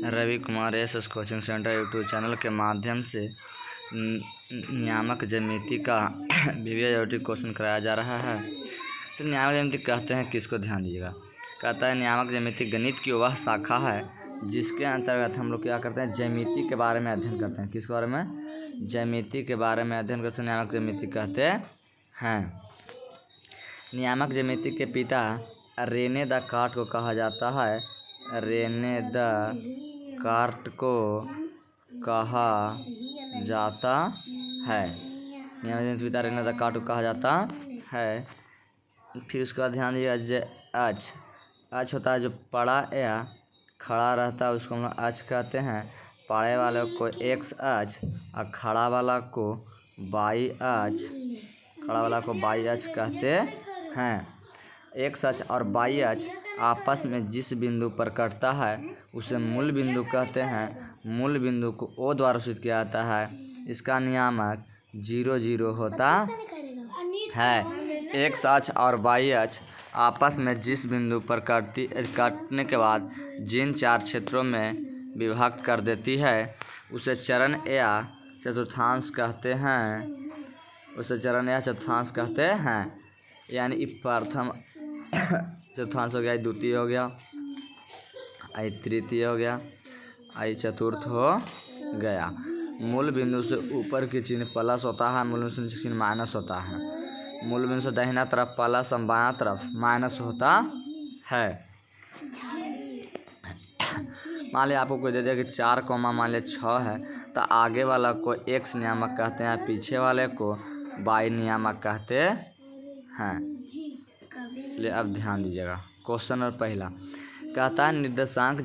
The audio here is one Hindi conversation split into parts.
Ravi Kumar S coaching centre YouTube channel के माध्यम से नियामक ज्यामिति का वीडियो क्वेश्चन कराया जा रहा है। तो नियामक ज्यामिति कहते हैं किसको, ध्यान दीजिएगा। कहता है नियामक ज्यामिति गणित की वह शाखा है जिसके अंतर्गत हम लोग क्या करते हैं, ज्यामिति के बारे में अध्ययन करते हैं। किसके बारे में? ज्यामिति के बारे में अध्ययन करते हैं, नियामक ज्यामिति कहते हैं। नियामक ज्यामिति के पिता रेने देकार्त को कहा जाता है। रेने देकार्त को कहा जाता है। नियामक ज्यामिति के पिता रेने देकार्त को कहा जाता है। फिर उसका ध्यान दीजिए। अच होता है जो पड़ा या खड़ा रहता है, उसको हम लोग अच कहते हैं। पड़े वाले को एक्स अच और खड़ा वाला को वाई अच, कहते हैं। एक्स अच और वाई अच आपस में जिस बिंदु पर कटता है उसे मूल बिंदु कहते हैं। मूल बिंदु को ओ द्वारा सूचित किया जाता है। इसका नियामक 0 0 होता है। एक्स अच और वाई अच आपस में जिस बिंदु पर काटने के बाद जिन 4 क्षेत्रों में विभक्त कर देती है उसे चरण या चतुर्थांश कहते हैं। यानी प्रथम चतुर्थांश हो गया, द्वितीय हो गया, तृतीय हो गया, चतुर्थ हो गया। मूल बिंदु से ऊपर की चिन्ह प्लस होता है, मूल बिंदु से चिन्ह माइनस होता है। मूल बिंदु से दाहिना तरफ प्लस और बायां तरफ माइनस होता है। मान लिया आपको कोई दे दिया कि 4 मान लिया 6 है, तो आगे वाला को एक्स नियामक कहते हैं, पीछे वाले को वाई नियामक कहते हैं। चलिए अब ध्यान दीजिएगा। क्वेश्चन और पहला कहता है निर्देशांक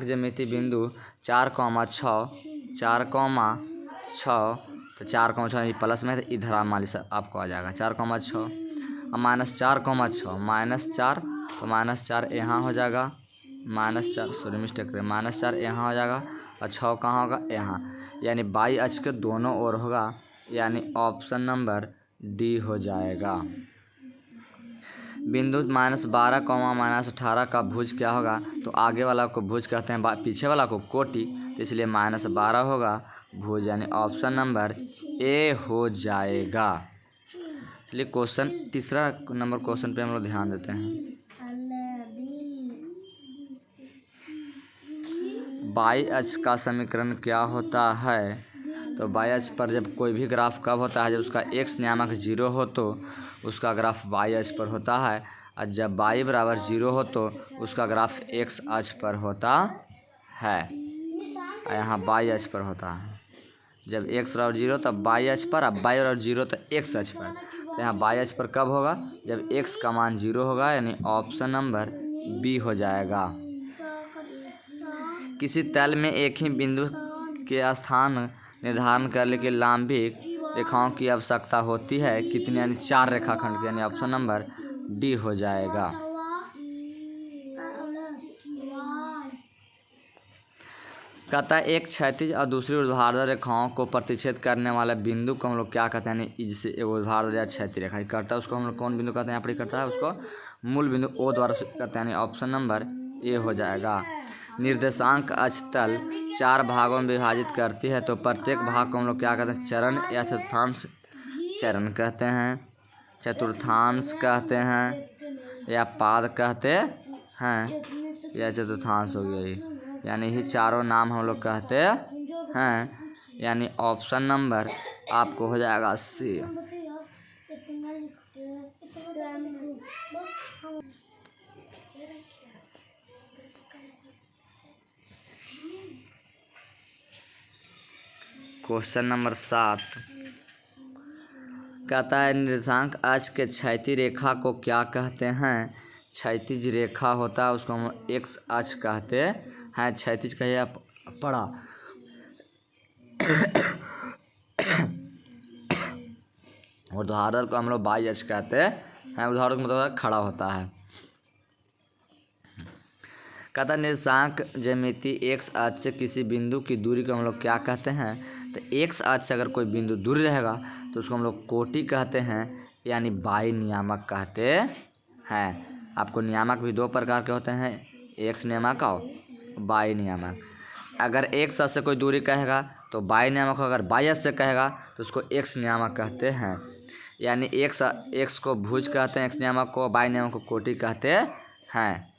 ज्यामिति बिंदु 4, 6 तो 4, 6 प्लस में इधर मान लीजिए आपको आ जाएगा 4, 6 और -4, 6 तो -4 यहाँ हो जाएगा, -4 यहाँ हो जाएगा और 6 कहाँ होगा? यहाँ। यानी वाई अक्ष के दोनों ओर होगा, यानी ऑप्शन नंबर डी हो जाएगा। बिंदु -12, -18 का भुज क्या होगा? तो आगे वाला को भुज कहते हैं, पीछे वाला को कोटि, तो इसलिए -12 होगा भुज, यानी ऑप्शन नंबर ए हो जाएगा। चलिए क्वेश्चन तीसरा नंबर क्वेश्चन पे हम लोग ध्यान देते हैं। वाई अक्ष का समीकरण क्या होता है? तो वाई अक्ष पर जब कोई भी ग्राफ कब होता है? जब उसका एक्स नियामक 0 हो तो उसका ग्राफ वाई अक्ष पर होता है, और जब वाई बराबर 0 हो तो उसका ग्राफ एक्स अक्ष पर होता है। यहाँ वाई अक्ष पर होता है। जब एक्स बराबर 0 तब वाई अक्ष पर, अब वाई बराबर 0 तो एक्स अक्ष पर। तो यहाँ वाई अक्ष पर कब होगा? जब एक्स का मान 0 होगा, यानी ऑप्शन नंबर बी हो जाएगा। किसी तल में एक ही बिंदु के स्थान निर्धारण करने के लंबित रेखाओं की आवश्यकता होती है कितनी? यानी 4 रेखाखंड की, यानी ऑप्शन नंबर डी हो जाएगा। कहता है एक क्षैतिज और दूसरी ऊर्ध्वाधर रेखाओं को प्रतिच्छेद करने वाला बिंदु को हम लोग क्या कहते हैं? जिसे ऊर्ध्वाधर या क्षैतिज रेखा करता है उसको हम लोग कौन बिंदु कहते हैं? यहाँ पर करता है उसको मूल बिंदु ओ द्वारा करते हैं, यानी ऑप्शन नंबर ए हो जाएगा। निर्देशांक अक्ष तल 4 भागों में विभाजित करती है, तो प्रत्येक भाग को हम लोग क्या कहते हैं? चरण या चतुर्थांश चरण कहते हैं, चतुर्थांश कहते हैं, या पाद कहते हैं, या चतुर्थांश हो गया ये। यानी ही चारों नाम हम लोग कहते हैं, यानी ऑप्शन नंबर आपको हो जाएगा सी। क्वेश्चन नंबर 7 कहता है निर्देशांक अक्ष के क्षैतिज रेखा को क्या कहते हैं? क्षैतिज रेखा होता है उसको हम एक्स अक्ष कहते हैं। क्षैतिज कहिए पड़ा ऊर्ध्वाधर को हम लोग वाई अक्ष कहते हैं। ऊर्ध्वाधर का मतलब खड़ा होता है। कहता है निर्देशांक ज्यामिति एक्स अक्ष से किसी बिंदु की दूरी को हम लोग क्या कहते हैं? तो एक्स अक्ष से अगर कोई बिंदु दूर रहेगा तो उसको हम लोग कोटि कहते हैं, यानी वाई नियामक कहते हैं। आपको नियामक भी 2 प्रकार के होते हैं, एक्स नियामक और बाई नियामक। अगर एक्स से कोई दूरी कहेगा तो बाई नियामक होगा, अगर बाई से कहेगा तो उसको एक्स नियामक कहते हैं। यानी एक्स को भुज कहते हैं, एक्स नियामक को, बाई नियामक को कोटि कहते हैं।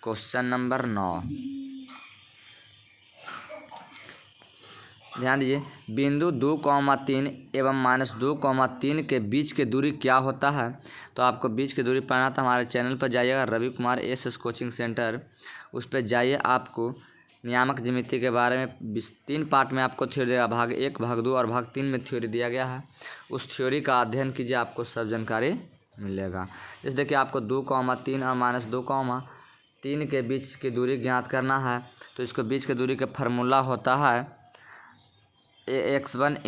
क्वेश्चन नंबर 9, ध्यान दीजिए। बिंदु 2,3 एवं -2,3 के बीच की दूरी क्या होता है? तो आपको बीच की दूरी पढ़ना था, हमारे चैनल पर जाइएगा, Ravi Kumar S coaching centre, उस पर जाइए। आपको नियामक ज्यामिति के बारे में 3 पार्ट में आपको थ्योरी देगा, भाग 1, भाग 2 और भाग 3 में थ्योरी दिया गया है। उस थ्योरी का अध्ययन कीजिए, आपको सब जानकारी मिलेगा। जैसे देखिए, आपको 2,3 और -2,3 के बीच की दूरी ज्ञात करना है। तो इसको बीच की दूरी का फार्मूला होता है x1 ×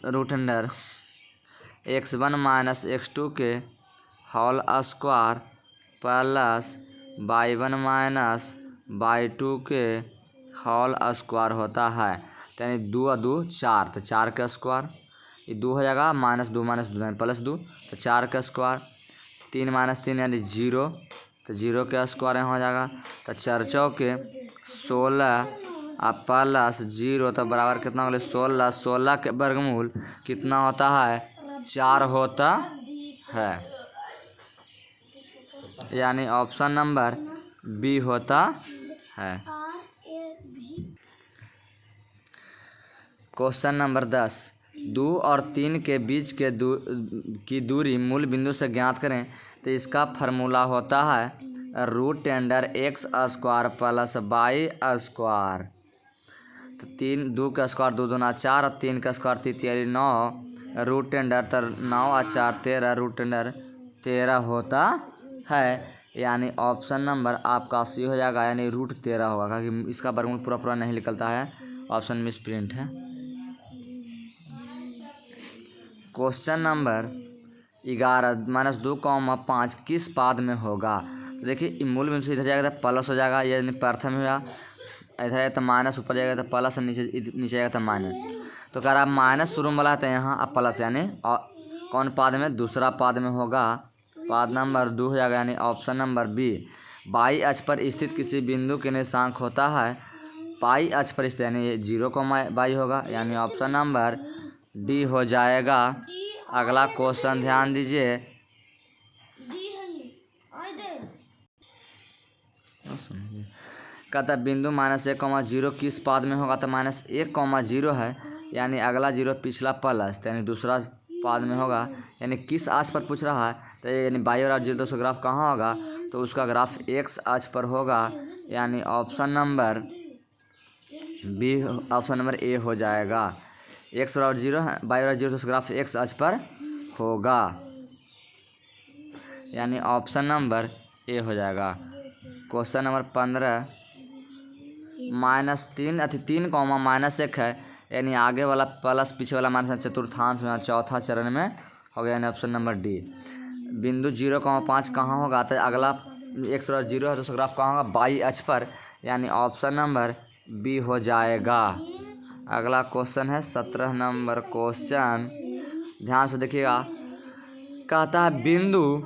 √अंडर x1 - x2 के whole square plus y1 - y2 के होल स्क्वायर होता है। तो यानी 2 और 2 4, तो 4 का स्क्वायर, ये 2 हो जाएगा, -2 - 2 +2, तो 4 का स्क्वायर, 3 - 3 यानी 0, तो 0 का स्क्वायर यहाँ हो जाएगा। तो 4 चौके 16 और प्लस 0 तो बराबर कितना हो गया 16, 16 के वर्गमूल कितना होता है 4 होता है। यानी ऑप्शन नंबर बी होता है। क्वेश्चन नंबर 10, 2 और 3 के बीच के की दूरी मूल बिंदु से ज्ञात करें। तो इसका फार्मूला होता है √x² प्लस y²। तो 2 का स्क्वायर 2 दूना 4 और 3 का स्क्वायर 3 9, √अंडर तो 9 और 4 13, √13 होता है। यानी ऑप्शन नंबर आपका सी हो जाएगा, यानी √13 होगा, क्योंकि इसका वर्गमूल पूरा नहीं निकलता है, ऑप्शन मिस प्रिंट है। क्वेश्चन नंबर 11, -2,5 किस पाद में होगा? तो देखिए, मूल बिंदु से इधर जाएगा तो प्लस हो जाएगा, ये प्रथम हुआ, इधर जाएगा तो माइनस, ऊपर जाएगा तो प्लस, नीचे जाएगा तो माइनस। तो कह रहा है माइनस शुरू में वाला तो यहाँ अब प्लस, यानी कौन पाद में? दूसरा पाद में होगा, पाद नंबर 2 हो जाएगा, यानी ऑप्शन नंबर बी। बाई अक्ष पर स्थित किसी बिंदु के निर्देशांक होता है पाई अक्ष पर स्थित, यानी 0,2 होगा, यानी ऑप्शन नंबर डी हो जाएगा। अगला क्वेश्चन ध्यान दीजिए, कहता है बिंदु -1,0 किस पाद में होगा? तो -1,0 है, यानी अगला 0 पिछला प्लस, तो यानी दूसरा पाद में होगा। यानी किस अक्ष पर पूछ रहा है, तो यानी बाई और 0 तो ग्राफ कहाँ होगा? तो उसका ग्राफ x अक्ष पर होगा, यानी option number B, option number A हो जाएगा। x और 0 है, बाई और 0 तो ग्राफ x अक्ष पर होगा, यानी ऑप्शन नंबर ए हो जाएगा। क्वेश्चन नंबर 15, -3 है, यानी आगे वाला प्लस पीछे वाला माइनस, चतुर्थांश में चौथा चरण में हो गया, यानी ऑप्शन नंबर डी। बिंदु 0,5 कहाँ होगा? तो अगला x और 0 है तो उसका ग्राफ कहाँ होगा? बाई अक्ष पर, यानी ऑप्शन नंबर बी हो जाएगा। अगला क्वेश्चन है 17 नंबर क्वेश्चन, ध्यान से देखिएगा। कहता है बिंदु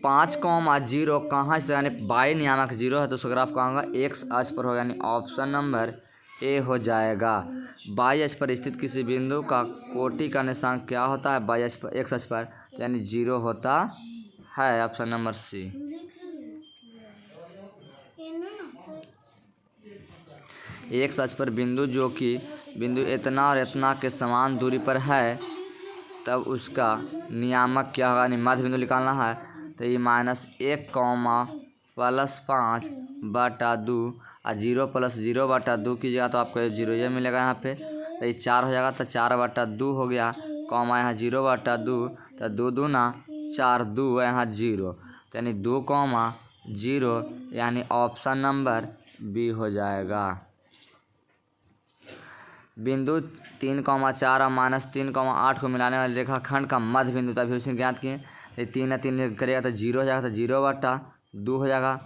5,0 कहाँ स्थित, यानी बाई नियामक 0 है तो उसका ग्राफ कहाँ होगा? x अक्ष पर होगा, यानी ऑप्शन नंबर ए हो जाएगा। बाई अक्ष पर स्थित किसी बिंदु का कोटि का निर्देशांक क्या होता है? बाई अक्ष पर, x अक्ष पर, यानी 0 होता है, ऑप्शन नंबर सी। x अक्ष पर बिंदु जो कि बिंदु इतना और इतना के समान दूरी पर है, तब उसका नियामक क्या होगा? यानी मध्य बिंदु निकालना है। तो ये -1, +5 बटा 2 और 0 + 0 बटा 2 कीजिएगा तो आपको 0 ये मिलेगा यहाँ पे। तो ये 4 हो जाएगा, तो 4 बटा 2 हो गया, कॉमा यहाँ 0 बटा 2, तो 2 दूना 4, 2 यहाँ 0, तो यानी 2,0, यानी ऑप्शन नंबर बी हो जाएगा। बिंदु 3,4 और -3,8 को मिलाने वाले रेखाखंड का मध्य बिंदु तभी उसे ज्ञात किए। 3 और 3 करेगा तो 0 हो जाएगा, तो 0 बटा 2 हो जाएगा,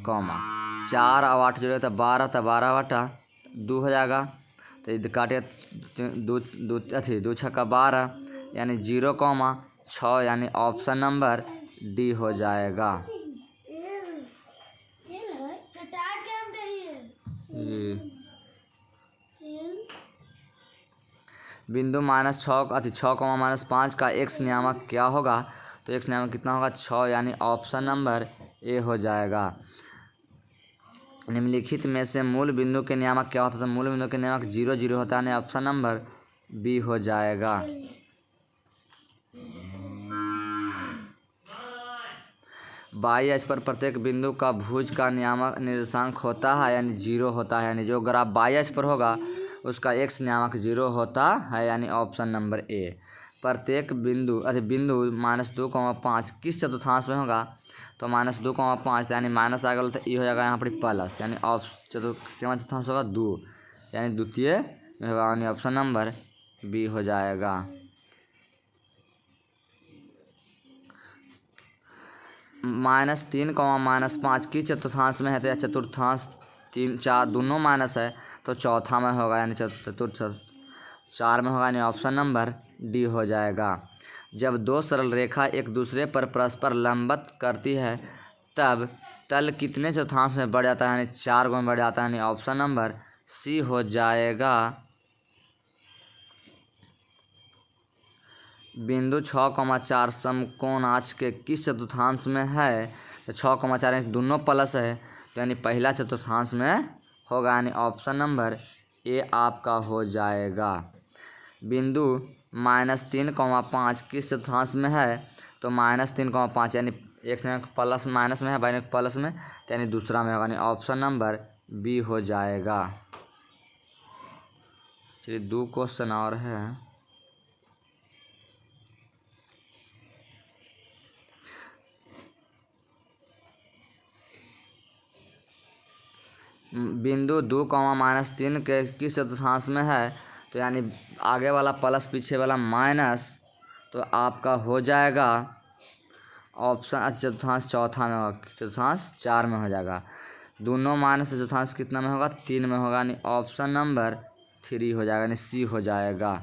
कॉमा 4 और 8 जोड़ेगा तो 12, तो 12 बटा 2 हो जाएगा। तो काटेगा 2 छक्का 12, यानी 0,6, यानी ऑप्शन नंबर डी हो जाएगा। बिंदु -6 का x नियामक क्या होगा? तो x नियामक कितना होगा? 6, यानी ऑप्शन नंबर ए हो जाएगा। निम्नलिखित में से मूल बिंदु के नियामक क्या होता है? तो मूल बिंदु के नियामक 0, 0 होता है, यानी ऑप्शन नंबर बी हो जाएगा। बाई अक्ष पर प्रत्येक बिंदु का भुज का नियामक निर्देशांक होता है, यानी 0 होता है, यानी जो ग्राफ बाई अक्ष पर होगा उसका x नियामक 0 होता है, यानी ऑप्शन नंबर ए। प्रत्येक बिंदु -2,5 किस चतुर्थांश में होगा? तो -2,5 यानी माइनस आ गया तो ई हो जाएगा यहाँ पर प्लस, यानी चतुर्थांश होगा 2, यानी द्वितीय में होगा, यानी ऑप्शन नंबर बी हो जाएगा। -3, -5 किस चतुर्थांश में है? तो यह चतुर्थांश 3, 4 दोनों माइनस है, तो चौथा में होगा, यानी चतुर्थ 4 में होगा, यानी ऑप्शन नंबर डी हो जाएगा। जब दो सरल रेखा एक दूसरे पर परस्पर लंबवत करती है तब तल कितने चतुर्थांश में बढ़ जाता है? यानी 4 गुना बढ़ जाता है, यानी ऑप्शन नंबर सी हो जाएगा। बिंदु 6,4 समकोणांश के किस चतुर्थांश में है? तो 6,4 दोनों प्लस है, तो यानी पहला चतुर्थांश में होगा, यानी ऑप्शन नंबर ए आपका हो जाएगा। बिंदु -3,5 किस चतुर्थांश में है? तो -3,5 यानी एक में प्लस माइनस में है, बाई में प्लस में, तो यानी दूसरा में होगा, यानी ऑप्शन नंबर बी हो जाएगा। चलिए 2 क्वेश्चन और है। बिंदु 2,-3 के किस चतुर्थांश में है? तो यानी आगे वाला प्लस पीछे वाला माइनस, तो आपका हो जाएगा ऑप्शन चतुर्थांश चौथा में होगा, चतुर्थांश 4 में हो जाएगा। दोनों माइनस चतुर्थांश कितना में होगा? 3 में होगा, यानी ऑप्शन नंबर 3 हो जाएगा, यानी सी हो जाएगा।